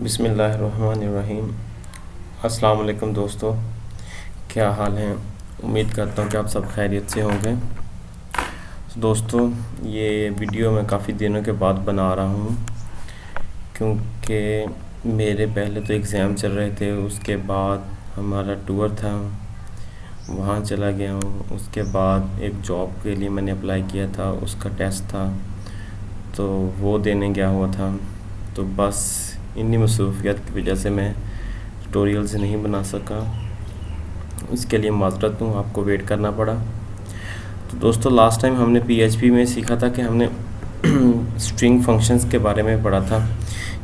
बिस्मिल्लाहिर्रहमानिर्रहीम। अस्सलाम वालेकुम दोस्तों, क्या हाल हैं। उम्मीद करता हूँ कि आप सब खैरियत से होंगे। दोस्तों, ये वीडियो मैं काफ़ी दिनों के बाद बना रहा हूँ क्योंकि मेरे पहले तो एग्ज़ाम चल रहे थे, उसके बाद हमारा टूर था, वहाँ चला गया हूँ। उसके बाद एक जॉब के लिए मैंने अप्लाई किया था, उसका टेस्ट था तो वो देने गया हुआ था। तो बस इन्हीं मसरूफियत की वजह से मैं ट्यूटोरियल्स नहीं बना सका। इसके लिए माज़रत हूँ, आपको वेट करना पड़ा। तो दोस्तों, लास्ट टाइम हमने पीएचपी में सीखा था कि हमने स्ट्रिंग फंक्शंस के बारे में पढ़ा था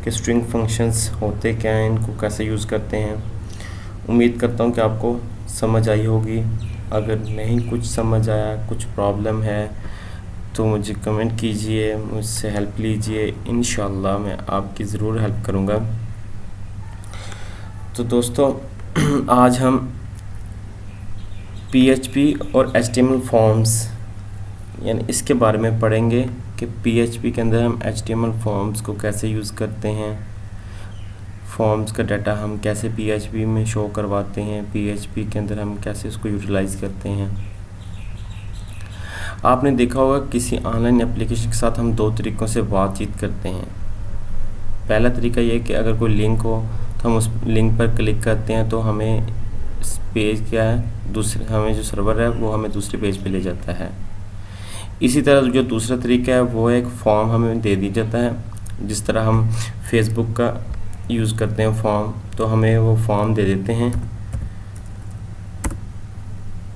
कि स्ट्रिंग फंक्शंस होते क्या हैं, इनको कैसे यूज़ करते हैं। उम्मीद करता हूँ कि आपको समझ आई होगी। अगर नहीं कुछ समझ आया, कुछ प्रॉब्लम है तो मुझे कमेंट कीजिए, मुझसे हेल्प लीजिए। इंशाल्लाह मैं आपकी ज़रूर हेल्प करूँगा। तो दोस्तों, आज हम पीएचपी और एचटीएमएल फॉर्म्स यानी इसके बारे में पढ़ेंगे कि पीएचपी के अंदर हम एचटीएमएल फॉर्म्स को कैसे यूज़ करते हैं, फॉर्म्स का डाटा हम कैसे पीएचपी में शो करवाते हैं, पीएचपी के अंदर हम कैसे उसको यूटिलाइज़ करते हैं। आपने देखा होगा किसी ऑनलाइन एप्लीकेशन के साथ हम दो तरीक़ों से बातचीत करते हैं। पहला तरीका ये है कि अगर कोई लिंक हो तो हम उस लिंक पर क्लिक करते हैं तो हमें पेज क्या है, दूसरे हमें जो सर्वर है वो हमें दूसरे पेज पे ले जाता है। इसी तरह जो दूसरा तरीका है वो एक फॉर्म हमें दे दी जाता है। जिस तरह हम फेसबुक का यूज़ करते हैं फॉर्म, तो हमें वो फॉर्म दे देते हैं।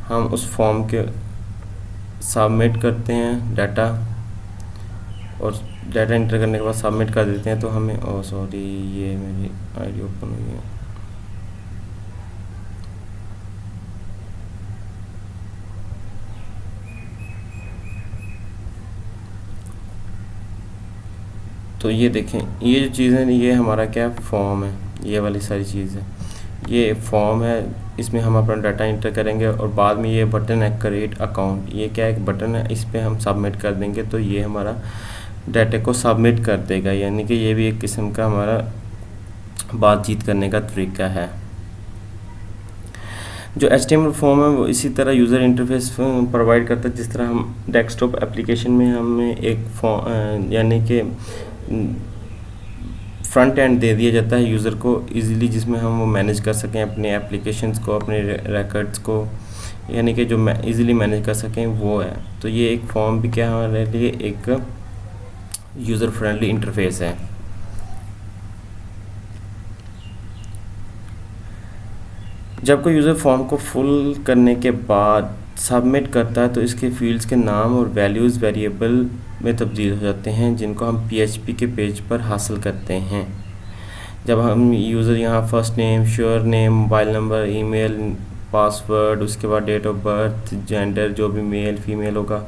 हम उस फॉर्म के सबमिट करते हैं डाटा, और डाटा एंटर करने के बाद सबमिट कर देते हैं तो हमें सॉरी, ये मेरी आईडी ओपन हुई है। तो ये देखें, ये जो चीज़ है ये हमारा क्या फॉर्म है, ये वाली सारी चीज़ है, ये फॉर्म है। इसमें हम अपना डाटा इंटर करेंगे और बाद में ये बटन है क्रिएट अकाउंट, ये क्या एक बटन है, इस पर हम सबमिट कर देंगे तो ये हमारा डाटा को सबमिट कर देगा। यानी कि ये भी एक किस्म का हमारा बातचीत करने का तरीका है। जो HTML फॉर्म है वो इसी तरह यूज़र इंटरफेस प्रोवाइड करता है। जिस तरह हम डेस्कटॉप एप्लीकेशन में हमें एक फॉर्म यानी कि फ्रंट एंड दे दिया जाता है यूज़र को इजीली, जिसमें हम वो मैनेज कर सकें अपने एप्लीकेशंस को, अपने रिकॉर्ड्स को, यानी कि जो इजीली मैनेज कर सकें वो है। तो ये एक फॉर्म भी क्या हमारे लिए एक यूज़र फ्रेंडली इंटरफेस है। जब कोई यूज़र फॉर्म को फुल करने के बाद सबमिट करता है तो इसके फील्ड्स के नाम और वैल्यूज़ वेरिएबल में तब्दील हो जाते हैं, जिनको हम पीएचपी के पेज पर हासिल करते हैं। जब हम यूज़र यहाँ first name, sure name, mobile number, email, password, उसके बाद डेट ऑफ बर्थ, जेंडर जो भी मेल फीमेल होगा,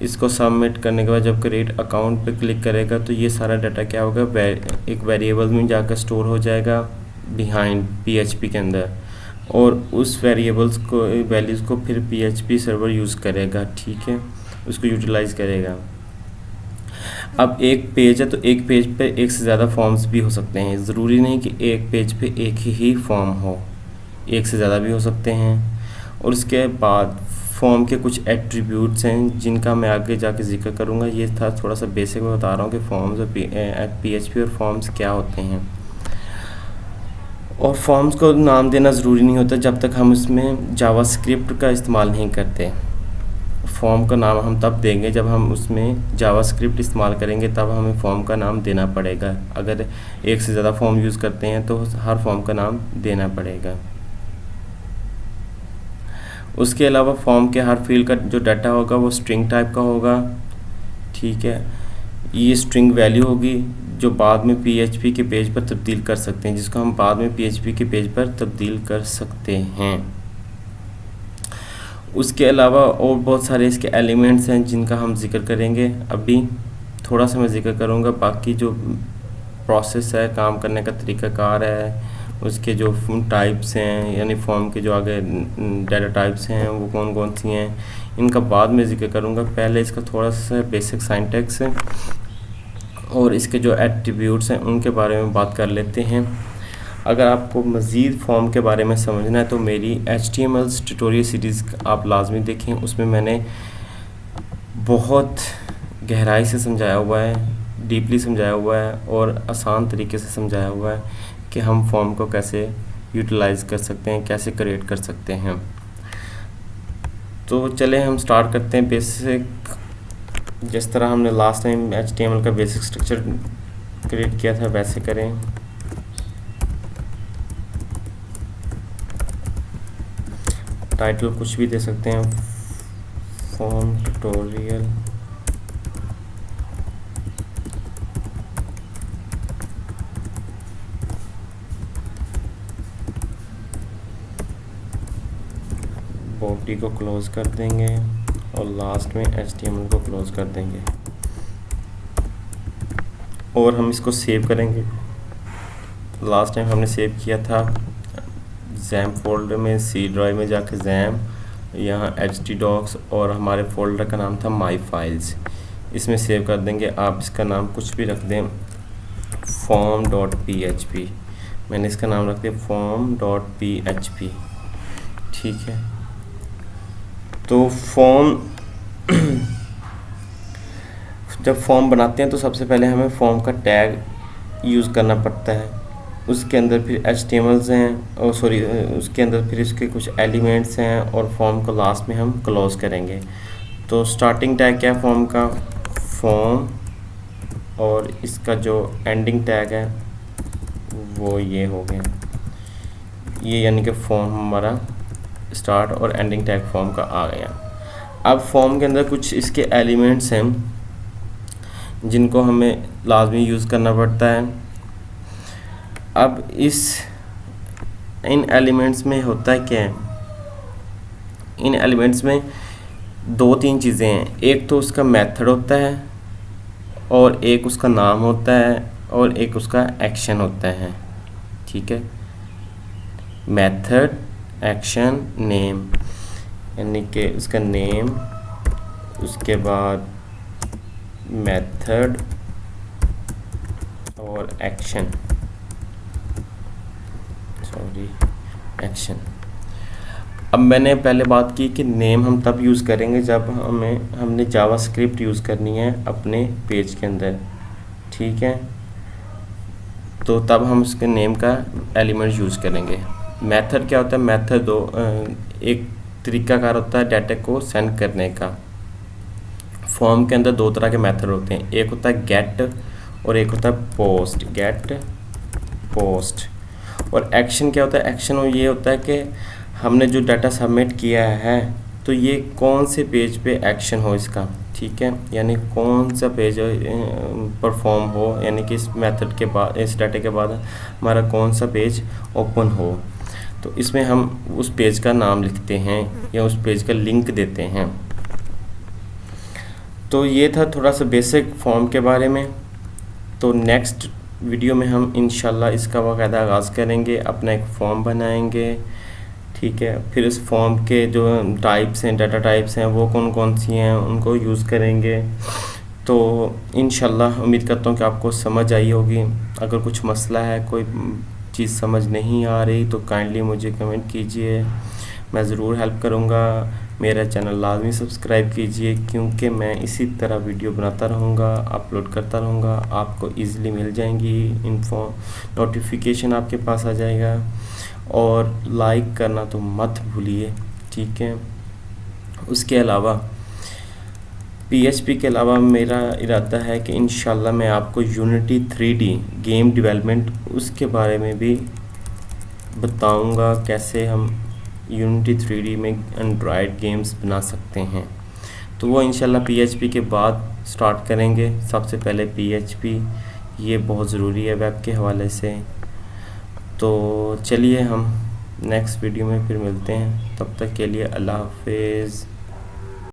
इसको सबमिट करने के बाद जब क्रिएट अकाउंट पे क्लिक करेगा तो ये सारा डाटा क्या होगा, एक वेरिएबल में जाकर स्टोर हो जाएगा बिहाइंड पीएचपी के अंदर, और उस वेरिएबल्स को वैल्यूज़ को फिर पीएचपी सर्वर यूज़ करेगा। ठीक है, उसको यूटिलाइज़ करेगा। अब एक पेज है तो एक पेज पे एक से ज़्यादा फॉर्म्स भी हो सकते हैं, ज़रूरी नहीं कि एक पेज पे एक ही फॉर्म हो, एक से ज़्यादा भी हो सकते हैं। और उसके बाद फॉर्म के कुछ एट्रीब्यूट्स हैं जिनका मैं आगे जाके जिक्र करूँगा। ये था थोड़ा सा बेसिक में बता रहा हूँ कि फॉर्म्स और पीएचपी और फॉर्म्स क्या होते हैं। और फॉर्म्स को नाम देना ज़रूरी नहीं होता जब तक हम उसमें जावास्क्रिप्ट का इस्तेमाल नहीं करते। फॉर्म का नाम हम तब देंगे जब हम उसमें जावास्क्रिप्ट इस्तेमाल करेंगे, तब हमें फॉर्म का नाम देना पड़ेगा। अगर एक से ज़्यादा फॉर्म यूज़ करते हैं तो हर फॉर्म का नाम देना पड़ेगा। उसके अलावा फॉर्म के हर फील्ड का जो डाटा होगा वो स्ट्रिंग टाइप का होगा। ठीक है, ये स्ट्रिंग वैल्यू होगी जो बाद में पीएचपी के पेज पर तब्दील कर सकते हैं, जिसको हम बाद में पीएचपी के पेज पर तब्दील कर सकते हैं। उसके अलावा और बहुत सारे इसके एलिमेंट्स हैं जिनका हम जिक्र करेंगे। अभी थोड़ा सा मैं जिक्र करूँगा, बाकी जो प्रोसेस है, काम करने का तरीक़ाकार है, उसके जो टाइप्स हैं यानी फॉर्म के जो आगे डाटा टाइप्स हैं वो कौन कौन सी हैं, इनका बाद में जिक्र करूँगा। पहले इसका थोड़ा सा बेसिक सिंटैक्स है और इसके जो एट्रीब्यूट्स हैं उनके बारे में बात कर लेते हैं। अगर आपको मज़ीद फॉर्म के बारे में समझना है तो मेरी HTML ट्यूटोरियल सीरीज़ आप लाजमी देखें, उसमें मैंने बहुत गहराई से समझाया हुआ है, डीपली समझाया हुआ है और आसान तरीके से समझाया हुआ है कि हम फॉर्म को कैसे यूटिलाइज़ कर सकते हैं, कैसे क्रिएट कर सकते हैं। तो चलें हम स्टार्ट करते हैं बेसिक, जिस तरह हमने लास्ट टाइम HTML का बेसिक स्ट्रक्चर क्रिएट किया था वैसे करें। टाइटल कुछ भी दे सकते हैं, फॉर्म ट्यूटोरियल। बॉडी को क्लोज कर देंगे और लास्ट में HTML को क्लोज कर देंगे और हम इसको सेव करेंगे। लास्ट टाइम हमने सेव किया था जैम फोल्डर में, सी ड्राइव में जाके जैम, यहाँ htdocs और हमारे फोल्डर का नाम था माई फाइल्स, इसमें सेव कर देंगे। आप इसका नाम कुछ भी रख दें, form.php, मैंने इसका नाम रख दिया form.php, ठीक है। तो फॉर्म जब फॉर्म बनाते हैं तो सबसे पहले हमें फॉर्म का टैग यूज़ करना पड़ता है, उसके अंदर फिर HTMLs हैं और उसके अंदर फिर इसके कुछ एलिमेंट्स हैं और फॉर्म को लास्ट में हम क्लोज करेंगे। तो स्टार्टिंग टैग क्या है फॉर्म का, फॉर्म, और इसका जो एंडिंग टैग है वो ये हो गया, ये यानी कि फॉर्म हमारा स्टार्ट और एंडिंग टैग फॉर्म का आ गया। अब फॉर्म के अंदर कुछ इसके एलिमेंट्स हैं जिनको हमें लाजमी यूज़ करना पड़ता है। अब इन एलिमेंट्स में होता है क्या है, इन एलिमेंट्स में दो तीन चीज़ें हैं, एक तो उसका मेथड होता है और एक उसका नाम होता है और एक उसका एक्शन होता है, ठीक है। मेथड, एक्शन, नेम, यानी कि उसका नेम, उसके बाद मेथड और एक्शन, एक्शन। अब मैंने पहले बात की कि नेम हम तब यूज़ करेंगे जब हमने जावास्क्रिप्ट यूज़ करनी है अपने पेज के अंदर, ठीक है। तो तब हम उसके नेम का एलिमेंट यूज़ करेंगे। मेथड क्या होता है, मेथड एक तरीकाकार होता है डाटा को सेंड करने का। फॉर्म के अंदर दो तरह के मेथड होते हैं, एक होता है गेट और एक होता है पोस्ट, गेट पोस्ट। और एक्शन क्या होता है, एक्शन ये होता है कि हमने जो डाटा सबमिट किया है तो ये कौन से पेज पे एक्शन हो इसका, ठीक है, यानी कौन सा पेज परफॉर्म हो, यानी कि इस मेथड के बाद, इस डाटा के बाद हमारा कौन सा पेज ओपन हो। तो इसमें हम उस पेज का नाम लिखते हैं या उस पेज का लिंक देते हैं। तो ये था थोड़ा सा बेसिक फॉर्म के बारे में। तो नेक्स्ट वीडियो में हम इंशाल्लाह इसका बाकायदा आगाज़ करेंगे, अपना एक फॉर्म बनाएंगे, ठीक है। फिर इस फॉर्म के जो टाइप्स हैं, डाटा टाइप्स हैं, वो कौन कौन सी हैं उनको यूज़ करेंगे। तो इंशाल्लाह उम्मीद करता हूँ कि आपको समझ आई होगी। अगर कुछ मसला है, कोई चीज़ समझ नहीं आ रही तो काइंडली मुझे कमेंट कीजिए, मैं ज़रूर हेल्प करूँगा। मेरा चैनल लाजमी सब्सक्राइब कीजिए क्योंकि मैं इसी तरह वीडियो बनाता रहूँगा, अपलोड करता रहूँगा, आपको ईज़िली मिल जाएंगी, नोटिफिकेशन आपके पास आ जाएगा। और लाइक करना तो मत भूलिए, ठीक है। उसके अलावा PHP के अलावा मेरा इरादा है कि इंशाल्लाह मैं आपको यूनिटी 3D गेम डेवलपमेंट उसके बारे में भी बताऊंगा, कैसे हम यूनिटी 3D में एंड्रॉयड गेम्स बना सकते हैं। तो वो इंशाल्लाह PHP के बाद स्टार्ट करेंगे। सबसे पहले PHP, ये बहुत ज़रूरी है वेब के हवाले से। तो चलिए हम नेक्स्ट वीडियो में फिर मिलते हैं, तब तक के लिए अल्लाह हाफिज़।